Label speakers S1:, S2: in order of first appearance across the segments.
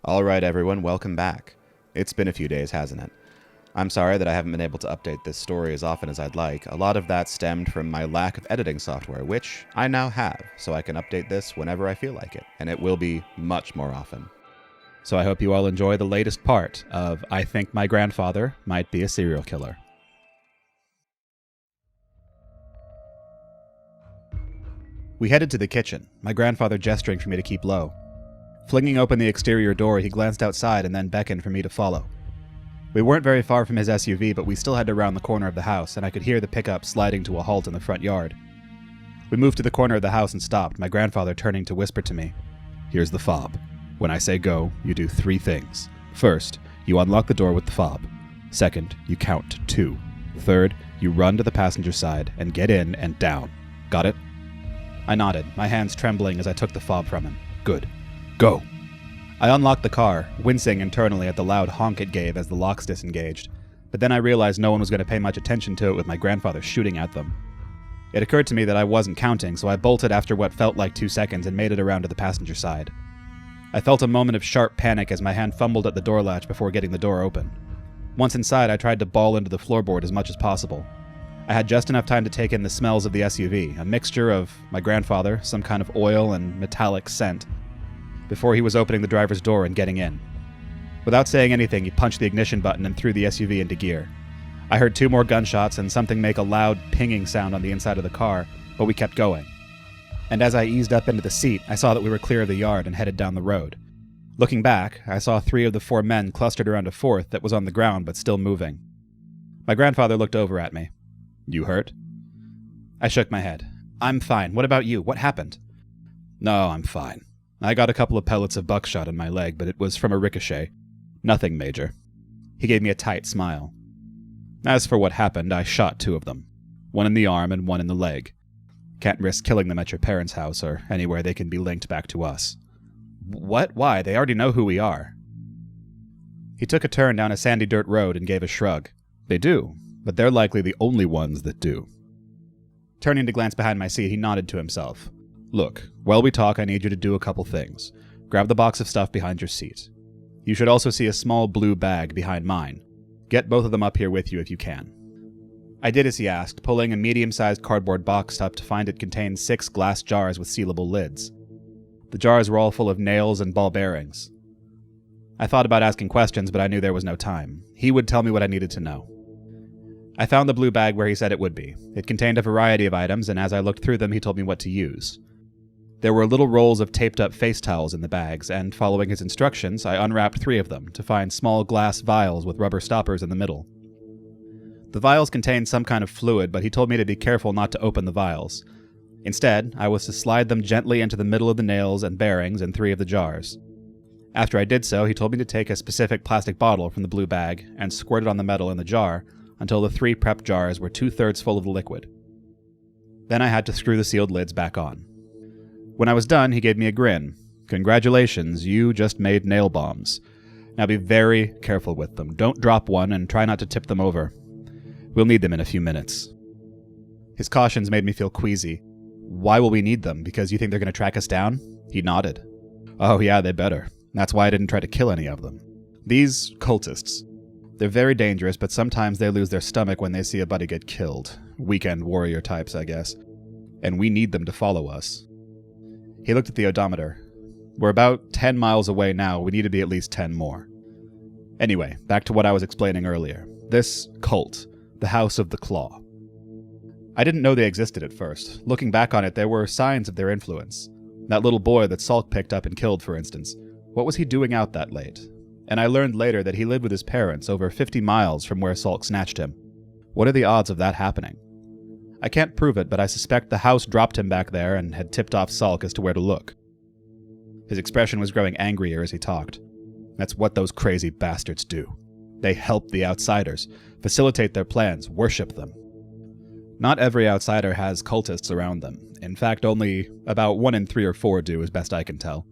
S1: Alright everyone, welcome back. It's been a few days, hasn't it? I'm sorry that I haven't been able to update this story as often as I'd like. A lot of that stemmed from my lack of editing software, which I now have, so I can update this whenever I feel like it, and it will be much more often. So I hope you all enjoy the latest part of I Think My Grandfather Might Be a Serial Killer. We headed to the kitchen, my grandfather gesturing for me to keep low. Flinging open the exterior door, he glanced outside and then beckoned for me to follow. We weren't very far from his SUV, but we still had to round the corner of the house, and I could hear the pickup sliding to a halt in the front yard. We moved to the corner of the house and stopped, my grandfather turning to whisper to me, "Here's the fob. When I say go, you do 3 things. First, you unlock the door with the fob. Second, you count to 2. Third, you run to the passenger side and get in and down. Got it?" I nodded, my hands trembling as I took the fob from him. Good. Go. I unlocked the car, wincing internally at the loud honk it gave as the locks disengaged, but then I realized no one was going to pay much attention to it with my grandfather shooting at them. It occurred to me that I wasn't counting, so I bolted after what felt like 2 seconds and made it around to the passenger side. I felt a moment of sharp panic as my hand fumbled at the door latch before getting the door open. Once inside, I tried to bawl into the floorboard as much as possible. I had just enough time to take in the smells of the SUV, a mixture of my grandfather, some kind of oil and metallic scent, before he was opening the driver's door and getting in. Without saying anything, he punched the ignition button and threw the SUV into gear. I heard 2 more gunshots and something make a loud pinging sound on the inside of the car, but we kept going. And as I eased up into the seat, I saw that we were clear of the yard and headed down the road. Looking back, I saw 3 of the 4 men clustered around a 4th that was on the ground but still moving. My grandfather looked over at me. "You hurt?" I shook my head. "I'm fine. What about you? What happened?" "No, I'm fine. I got a couple of pellets of buckshot in my leg, but it was from a ricochet. Nothing major." He gave me a tight smile. "As for what happened, I shot 2 of them. 1 in the arm and 1 in the leg. Can't risk killing them at your parents' house or anywhere they can be linked back to us." "What? Why? They already know who we are." He took a turn down a sandy dirt road and gave a shrug. "They do, but they're likely the only ones that do." Turning to glance behind my seat, he nodded to himself. "Look, while we talk, I need you to do a couple things. Grab the box of stuff behind your seat. You should also see a small blue bag behind mine. Get both of them up here with you if you can." I did as he asked, pulling a medium-sized cardboard box up to find it contained 6 glass jars with sealable lids. The jars were all full of nails and ball bearings. I thought about asking questions, but I knew there was no time. He would tell me what I needed to know. I found the blue bag where he said it would be. It contained a variety of items, and as I looked through them, he told me what to use. There were little rolls of taped-up face towels in the bags, and following his instructions, I unwrapped 3 of them to find small glass vials with rubber stoppers in the middle. The vials contained some kind of fluid, but he told me to be careful not to open the vials. Instead, I was to slide them gently into the middle of the nails and bearings in 3 of the jars. After I did so, he told me to take a specific plastic bottle from the blue bag and squirt it on the metal in the jar until the 3 prep jars were 2/3 full of the liquid. Then I had to screw the sealed lids back on. When I was done, he gave me a grin. "Congratulations, you just made nail bombs. Now be very careful with them. Don't drop one and try not to tip them over. We'll need them in a few minutes." His cautions made me feel queasy. "Why will we need them? Because you think they're going to track us down?" He nodded. "Oh yeah, they better. That's why I didn't try to kill any of them. These cultists, they're very dangerous, but sometimes they lose their stomach when they see a buddy get killed. Weekend warrior types, I guess. And we need them to follow us." He looked at the odometer. "We're about 10 miles away now. We need to be at least 10 more. Anyway, back to what I was explaining earlier. This cult, the House of the Claw. I didn't know they existed at first. Looking back on it, there were signs of their influence. That little boy that Salk picked up and killed, for instance. What was he doing out that late? And I learned later that he lived with his parents over 50 miles from where Salk snatched him. What are the odds of that happening? I can't prove it, but I suspect the house dropped him back there and had tipped off Salk as to where to look." His expression was growing angrier as he talked. "That's what those crazy bastards do. They help the outsiders, facilitate their plans, worship them. Not every outsider has cultists around them. In fact, only about 1 in 3 or 4 do, as best I can tell.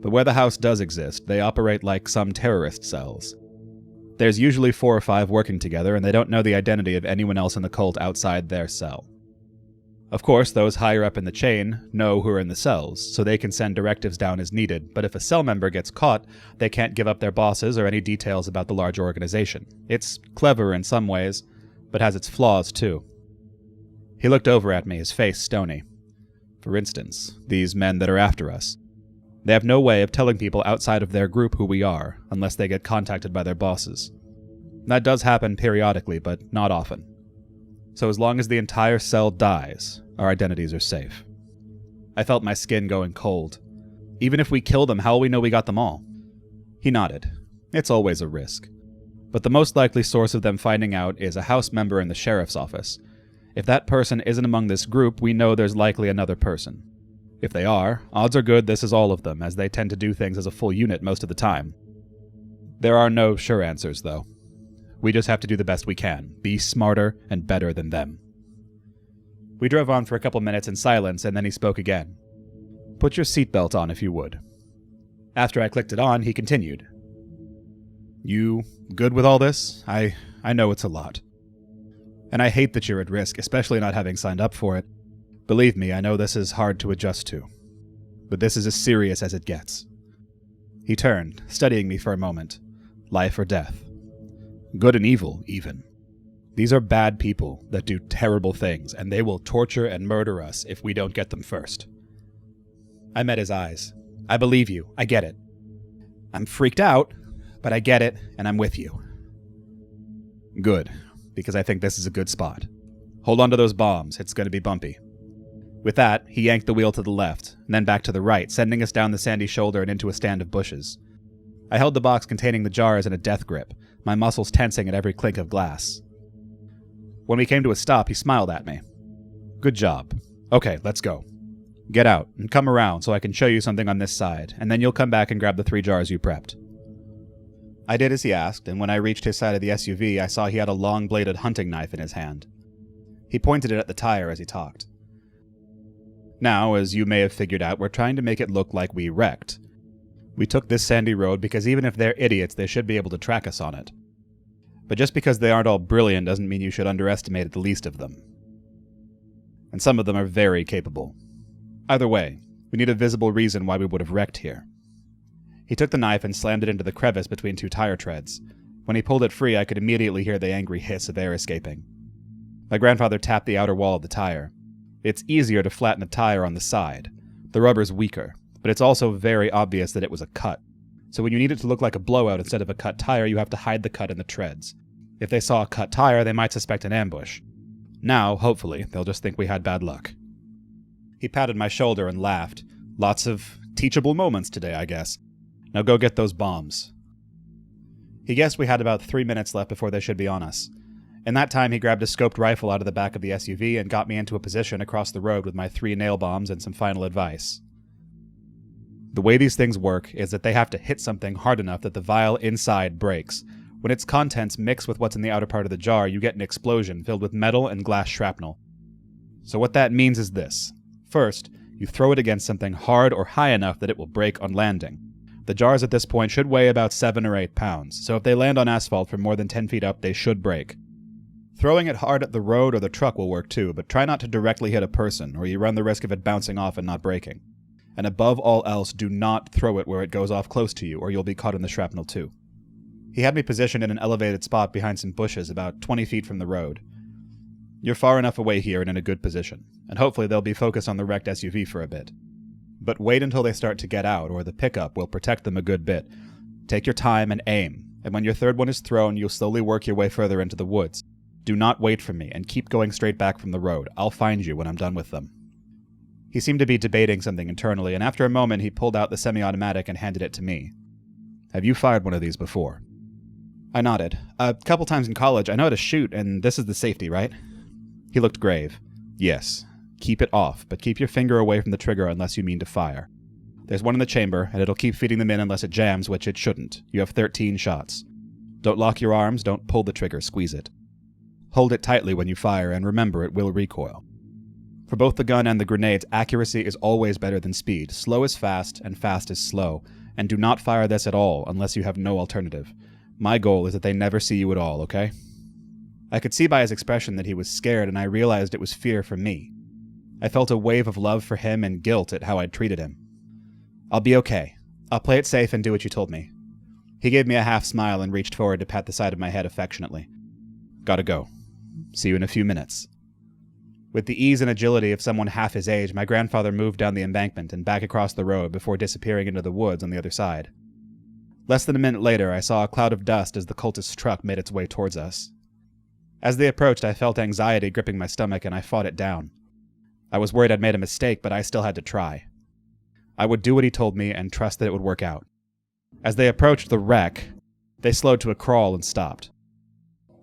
S1: But where the house does exist, they operate like some terrorist cells. There's usually 4 or 5 working together, and they don't know the identity of anyone else in the cult outside their cell. Of course, those higher up in the chain know who are in the cells, so they can send directives down as needed, but if a cell member gets caught, they can't give up their bosses or any details about the larger organization. It's clever in some ways, but has its flaws too. He looked over at me, his face stony. For instance, these men that are after us. They have no way of telling people outside of their group who we are, unless they get contacted by their bosses. That does happen periodically, but not often. So as long as the entire cell dies, our identities are safe. I felt my skin going cold. Even if we kill them, how will we know we got them all? He nodded. It's always a risk. But the most likely source of them finding out is a house member in the sheriff's office. If that person isn't among this group, we know there's likely another person. If they are, odds are good this is all of them, as they tend to do things as a full unit most of the time. There are no sure answers, though. We just have to do the best we can, be smarter and better than them. We drove on for a couple minutes in silence, and then he spoke again. Put your seatbelt on if you would. After I clicked it on, he continued. You good with all this? I know it's a lot. And I hate that you're at risk, especially not having signed up for it. Believe me, I know this is hard to adjust to. But this is as serious as it gets. He turned, studying me for a moment. Life or death. Good and evil, even. These are bad people that do terrible things, and they will torture and murder us if we don't get them first. I met his eyes. I believe you. I get it. I'm freaked out, but I get it, and I'm with you. Good, because I think this is a good spot. Hold on to those bombs. It's going to be bumpy. With that, he yanked the wheel to the left, and then back to the right, sending us down the sandy shoulder and into a stand of bushes. I held the box containing the jars in a death grip, my muscles tensing at every clink of glass. When we came to a stop, he smiled at me. Good job. Okay, let's go. Get out, and come around so I can show you something on this side, and then you'll come back and grab the 3 jars you prepped. I did as he asked, and when I reached his side of the SUV, I saw he had a long-bladed hunting knife in his hand. He pointed it at the tire as he talked. Now, as you may have figured out, we're trying to make it look like we wrecked. We took this sandy road because even if they're idiots, they should be able to track us on it. But just because they aren't all brilliant doesn't mean you should underestimate the least of them. And some of them are very capable. Either way, we need a visible reason why we would have wrecked here. He took the knife and slammed it into the crevice between 2 tire treads. When he pulled it free, I could immediately hear the angry hiss of air escaping. My grandfather tapped the outer wall of the tire. It's easier to flatten a tire on the side. The rubber's weaker, but it's also very obvious that it was a cut. So when you need it to look like a blowout instead of a cut tire, you have to hide the cut in the treads. If they saw a cut tire, they might suspect an ambush. Now, hopefully, they'll just think we had bad luck. He patted my shoulder and laughed. Lots of teachable moments today, I guess. Now go get those bombs. He guessed we had about 3 minutes left before they should be on us. In that time, he grabbed a scoped rifle out of the back of the SUV and got me into a position across the road with my 3 nail bombs and some final advice. The way these things work is that they have to hit something hard enough that the vial inside breaks. When its contents mix with what's in the outer part of the jar, you get an explosion filled with metal and glass shrapnel. So what that means is this. First, you throw it against something hard or high enough that it will break on landing. The jars at this point should weigh about 7 or 8 pounds, so if they land on asphalt from more than 10 feet up, they should break. Throwing it hard at the road or the truck will work too, but try not to directly hit a person, or you run the risk of it bouncing off and not breaking. And above all else, do not throw it where it goes off close to you, or you'll be caught in the shrapnel too. He had me positioned in an elevated spot behind some bushes about 20 feet from the road. You're far enough away here and in a good position, and hopefully they'll be focused on the wrecked SUV for a bit. But wait until they start to get out, or the pickup will protect them a good bit. Take your time and aim, and when your third one is thrown, you'll slowly work your way further into the woods. Do not wait for me, and keep going straight back from the road. I'll find you when I'm done with them. He seemed to be debating something internally, and after a moment he pulled out the semi-automatic and handed it to me. Have you fired one of these before? I nodded. A couple times in college. I know how to shoot, and this is the safety, right? He looked grave. Yes. Keep it off, but keep your finger away from the trigger unless you mean to fire. There's one in the chamber, and it'll keep feeding them in unless it jams, which it shouldn't. You have 13 shots. Don't lock your arms, don't pull the trigger, squeeze it. Hold it tightly when you fire, and remember it will recoil. For both the gun and the grenades, accuracy is always better than speed. Slow is fast, and fast is slow. And do not fire this at all, unless you have no alternative. My goal is that they never see you at all, okay? I could see by his expression that he was scared, and I realized it was fear for me. I felt a wave of love for him and guilt at how I'd treated him. "I'll be okay. I'll play it safe and do what you told me." He gave me a half smile and reached forward to pat the side of my head affectionately. "Gotta go. See you in a few minutes." With the ease and agility of someone half his age, my grandfather moved down the embankment and back across the road before disappearing into the woods on the other side. Less than a minute later, I saw a cloud of dust as the cultist's truck made its way towards us. As they approached, I felt anxiety gripping my stomach and I fought it down. I was worried I'd made a mistake, but I still had to try. I would do what he told me and trust that it would work out. As they approached the wreck, they slowed to a crawl and stopped.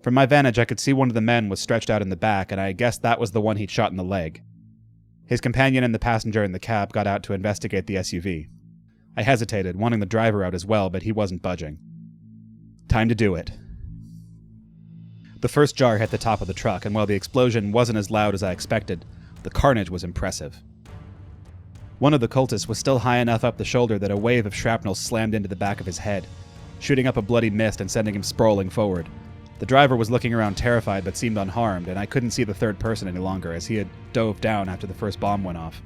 S1: From my vantage, I could see one of the men was stretched out in the back, and I guessed that was the one he'd shot in the leg. His companion and the passenger in the cab got out to investigate the SUV. I hesitated, wanting the driver out as well, but he wasn't budging. Time to do it. The first jar hit the top of the truck, and while the explosion wasn't as loud as I expected, the carnage was impressive. One of the cultists was still high enough up the shoulder that a wave of shrapnel slammed into the back of his head, shooting up a bloody mist and sending him sprawling forward. The driver was looking around terrified but seemed unharmed, and I couldn't see the third person any longer as he had dove down after the first bomb went off.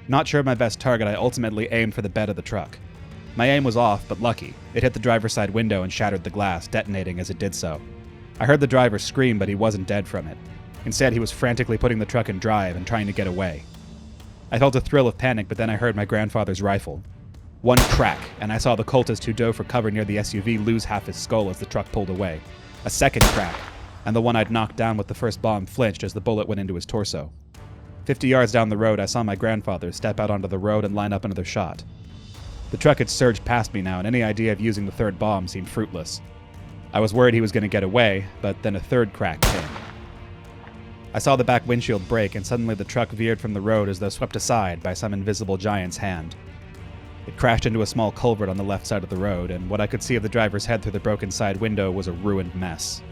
S1: Not sure of my best target, I ultimately aimed for the bed of the truck. My aim was off, but lucky. It hit the driver's side window and shattered the glass, detonating as it did so. I heard the driver scream, but he wasn't dead from it. Instead, he was frantically putting the truck in drive and trying to get away. I felt a thrill of panic, but then I heard my grandfather's rifle. One crack, and I saw the cultist who dove for cover near the SUV lose half his skull as the truck pulled away. A second crack, and the one I'd knocked down with the first bomb flinched as the bullet went into his torso. 50 yards down the road, I saw my grandfather step out onto the road and line up another shot. The truck had surged past me now, and any idea of using the third bomb seemed fruitless. I was worried he was going to get away, but then a third crack came. I saw the back windshield break, and suddenly the truck veered from the road as though swept aside by some invisible giant's hand. It crashed into a small culvert on the left side of the road, and what I could see of the driver's head through the broken side window was a ruined mess.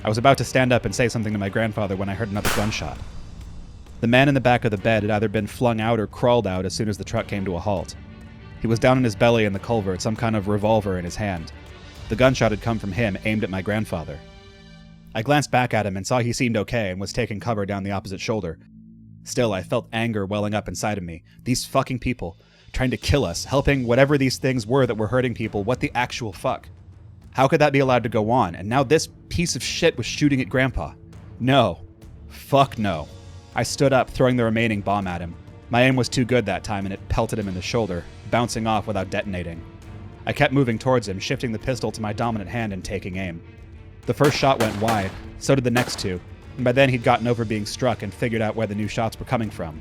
S1: I was about to stand up and say something to my grandfather when I heard another gunshot. The man in the back of the bed had either been flung out or crawled out as soon as the truck came to a halt. He was down on his belly in the culvert, some kind of revolver in his hand. The gunshot had come from him, aimed at my grandfather. I glanced back at him and saw he seemed okay and was taking cover down the opposite shoulder. Still, I felt anger welling up inside of me. These fucking people, trying to kill us, helping whatever these things were that were hurting people, what the actual fuck? How could that be allowed to go on? And now this piece of shit was shooting at Grandpa. No. Fuck no. I stood up, throwing the remaining bomb at him. My aim was too good that time, and it pelted him in the shoulder, bouncing off without detonating. I kept moving towards him, shifting the pistol to my dominant hand and taking aim. The first shot went wide, so did the next two, and by then he'd gotten over being struck and figured out where the new shots were coming from.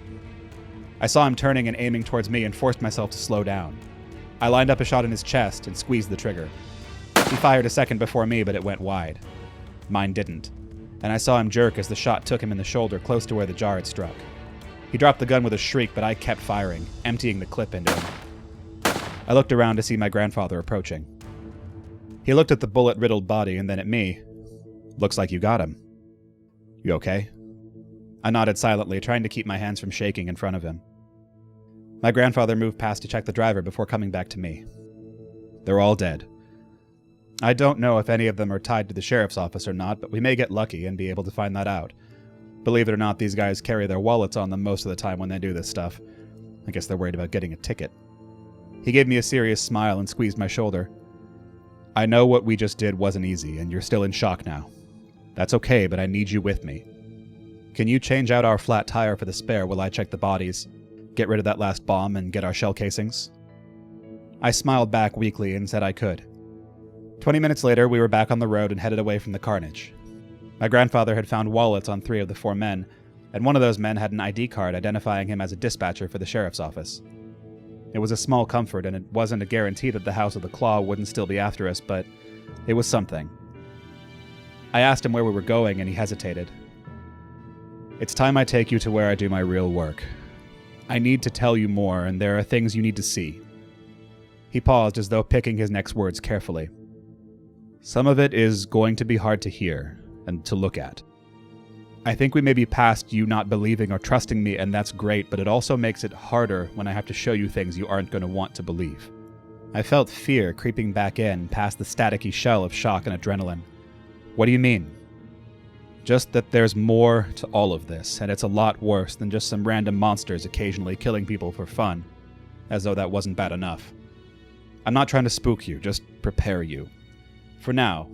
S1: I saw him turning and aiming towards me and forced myself to slow down. I lined up a shot in his chest and squeezed the trigger. He fired a second before me, but it went wide. Mine didn't, and I saw him jerk as the shot took him in the shoulder close to where the jar had struck. He dropped the gun with a shriek, but I kept firing, emptying the clip into him. I looked around to see my grandfather approaching. He looked at the bullet-riddled body and then at me. "Looks like you got him. You okay?" I nodded silently, trying to keep my hands from shaking in front of him. My grandfather moved past to check the driver before coming back to me. "They're all dead. I don't know if any of them are tied to the sheriff's office or not, but we may get lucky and be able to find that out. Believe it or not, these guys carry their wallets on them most of the time when they do this stuff. I guess they're worried about getting a ticket." He gave me a serious smile and squeezed my shoulder. "I know what we just did wasn't easy, and you're still in shock now. That's okay, but I need you with me. Can you change out our flat tire for the spare while I check the bodies, get rid of that last bomb, and get our shell casings?" I smiled back weakly and said I could. 20 minutes later, we were back on the road and headed away from the carnage. My grandfather had found wallets on 3 of the 4 men, and one of those men had an ID card identifying him as a dispatcher for the sheriff's office. It was a small comfort, and it wasn't a guarantee that the House of the Claw wouldn't still be after us, but it was something. I asked him where we were going, and he hesitated. "It's time I take you to where I do my real work. I need to tell you more, and there are things you need to see." He paused as though picking his next words carefully. "Some of it is going to be hard to hear and to look at. I think we may be past you not believing or trusting me, and that's great, but it also makes it harder when I have to show you things you aren't going to want to believe." I felt fear creeping back in, past the staticky shell of shock and adrenaline. "What do you mean?" Just that there's more to all of this, and it's a lot worse than just some random monsters occasionally killing people for fun, as though that wasn't bad enough. I'm not trying to spook you, just prepare you. For now,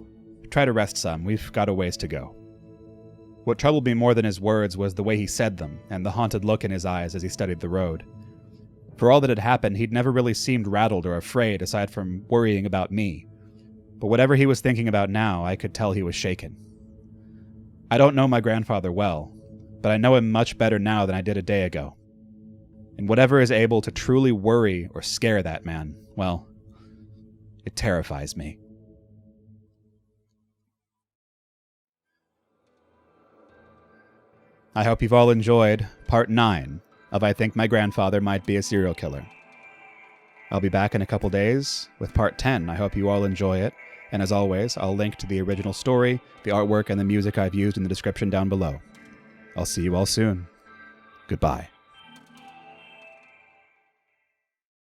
S1: try to rest some, we've got a ways to go. What troubled me more than his words was the way he said them, and the haunted look in his eyes as he studied the road. For all that had happened, he'd never really seemed rattled or afraid aside from worrying about me. But whatever he was thinking about now, I could tell he was shaken. I don't know my grandfather well, but I know him much better now than I did a day ago. And whatever is able to truly worry or scare that man, well, it terrifies me. I hope you've all enjoyed Part 9 of I Think My Grandfather Might Be a Serial Killer. I'll be back in a couple days with Part 10. I hope you all enjoy it. And as always, I'll link to the original story, the artwork, and the music I've used in the description down below. I'll see you all soon. Goodbye.